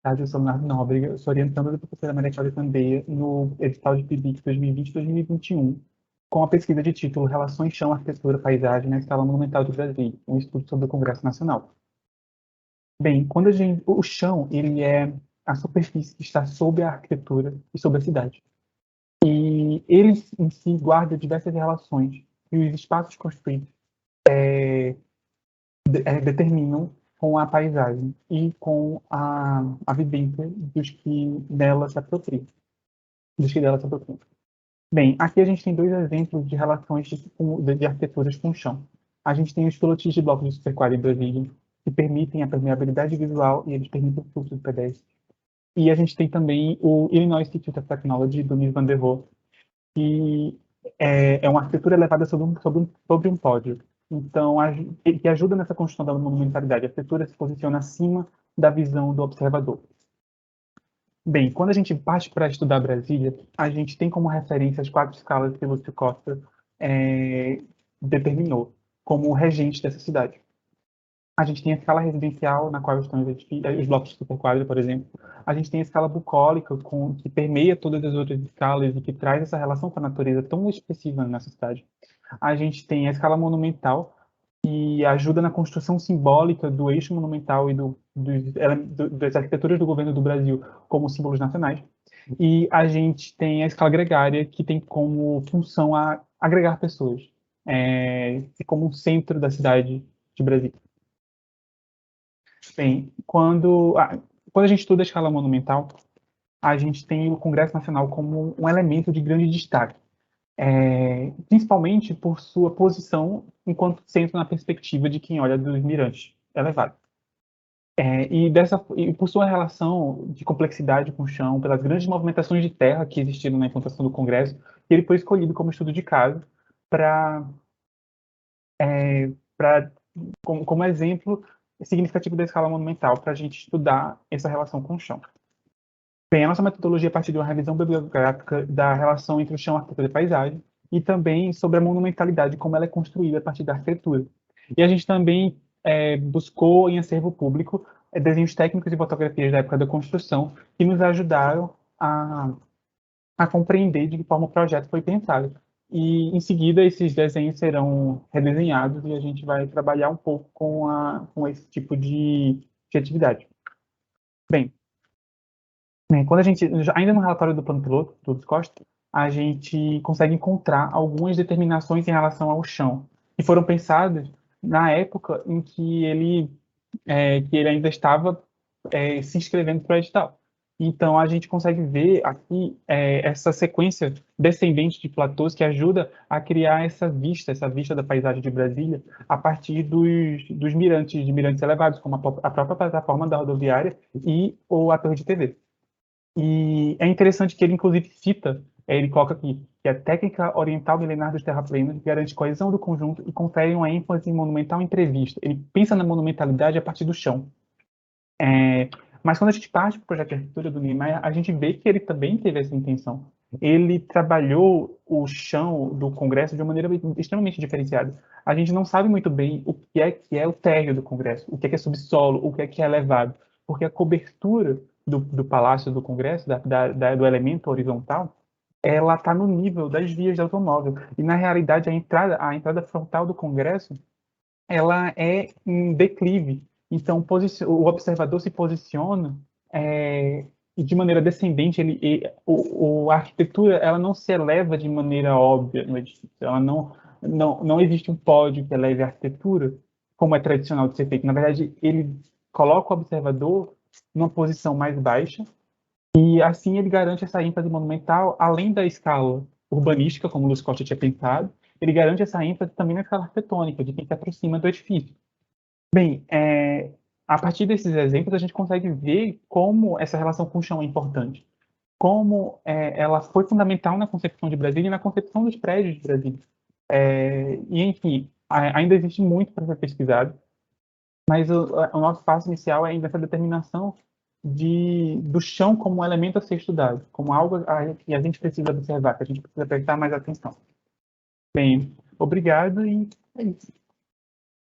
tarde, eu sou Leonardo Nóbrega, eu sou orientando da professora Maria Cláudia Candeia no edital de PIBIC 2020-2021, com a pesquisa de título Relações Chão, Arquitetura, Paisagem na Escala Monumental do Brasil, um estudo sobre o Congresso Nacional. Bem, o chão, ele é a superfície que está sob a arquitetura e sobre a cidade. E ele em si guarda diversas relações e os espaços construídos determinam com a paisagem e com a vivência dos que dela se apropriam. Dos que dela se apropriam. Bem, aqui a gente tem dois exemplos de relações de arquiteturas com o chão. A gente tem os pilotis de blocos de superquadra em Brasília, que permitem a permeabilidade visual e eles permitem o fluxo de pedestres. E a gente tem também o Illinois Institute of Technology, do Mies van der Rohe, que é uma arquitetura elevada sobre um pódio. Então, que ajuda nessa construção da monumentalidade. A arquitetura se posiciona acima da visão do observador. Bem, quando a gente parte para estudar Brasília, a gente tem como referência as 4 escalas que Lúcio Costa determinou como regente dessa cidade. A gente tem a escala residencial, na qual estão os blocos de superquadra, por exemplo. A gente tem a escala bucólica, que permeia todas as outras escalas e que traz essa relação com a natureza tão expressiva nessa cidade. A gente tem a escala monumental, que ajuda na construção simbólica do eixo monumental e das arquiteturas do governo do Brasil como símbolos nacionais. E a gente tem a escala gregária, que tem como função agregar pessoas, como um centro da cidade de Brasília. Bem, quando a gente estuda a escala monumental, a gente tem o Congresso Nacional como um elemento de grande destaque, principalmente por sua posição enquanto centro na perspectiva de quem olha dos mirantes elevados. E por sua relação de complexidade com o chão, pelas grandes movimentações de terra que existiram na implantação do Congresso, ele foi escolhido como estudo de caso como exemplo significativo da escala monumental para a gente estudar essa relação com o chão. Bem, a nossa metodologia é a partir de uma revisão bibliográfica da relação entre o chão, arquitetura e paisagem, e também sobre a monumentalidade, como ela é construída a partir da arquitetura. E a gente também buscou em acervo público desenhos técnicos e fotografias da época da construção que nos ajudaram a compreender de que forma o projeto foi pensado. E, em seguida, esses desenhos serão redesenhados e a gente vai trabalhar um pouco com esse tipo de atividade. Bem, quando a gente, ainda no relatório do plano piloto, do Lúcio Costa, a gente consegue encontrar algumas determinações em relação ao chão, que foram pensadas na época em que ele ainda estava se inscrevendo para o edital. Então, a gente consegue ver aqui essa sequência descendente de platôs que ajuda a criar essa vista da paisagem de Brasília a partir dos mirantes, de mirantes elevados, como a própria plataforma da rodoviária ou a torre de TV. E é interessante que ele, inclusive, cita, ele coloca aqui, que a técnica oriental milenar dos terraplenos garante coesão do conjunto e confere uma ênfase monumental imprevista. Ele pensa na monumentalidade a partir do chão. Mas quando a gente parte para o projeto de arquitetura do Niemeyer, a gente vê que ele também teve essa intenção. Ele trabalhou o chão do Congresso de uma maneira extremamente diferenciada. A gente não sabe muito bem o que é o térreo do Congresso, o que é subsolo, o que é elevado, porque a cobertura do Palácio do Congresso, do elemento horizontal, ela está no nível das vias de automóvel. E, na realidade, a entrada frontal do Congresso ela é em declive. Então, o observador se posiciona de maneira descendente. A arquitetura ela não se eleva de maneira óbvia no edifício. Ela não existe um pódio que eleve a arquitetura, como é tradicional de ser feito. Na verdade, ele coloca o observador numa posição mais baixa e, assim, ele garante essa ênfase monumental, além da escala urbanística, como o Lúcio Costa tinha pensado, ele garante essa ênfase também na escala arquitetônica, de quem se aproxima do edifício. Bem, a partir desses exemplos, a gente consegue ver como essa relação com o chão é importante, como ela foi fundamental na concepção de Brasília e na concepção dos prédios de Brasília. E, enfim, ainda existe muito para ser pesquisado, mas o nosso passo inicial é ainda essa determinação do chão como um elemento a ser estudado, como algo que a gente precisa observar, que a gente precisa prestar mais atenção. Bem, obrigado e é isso.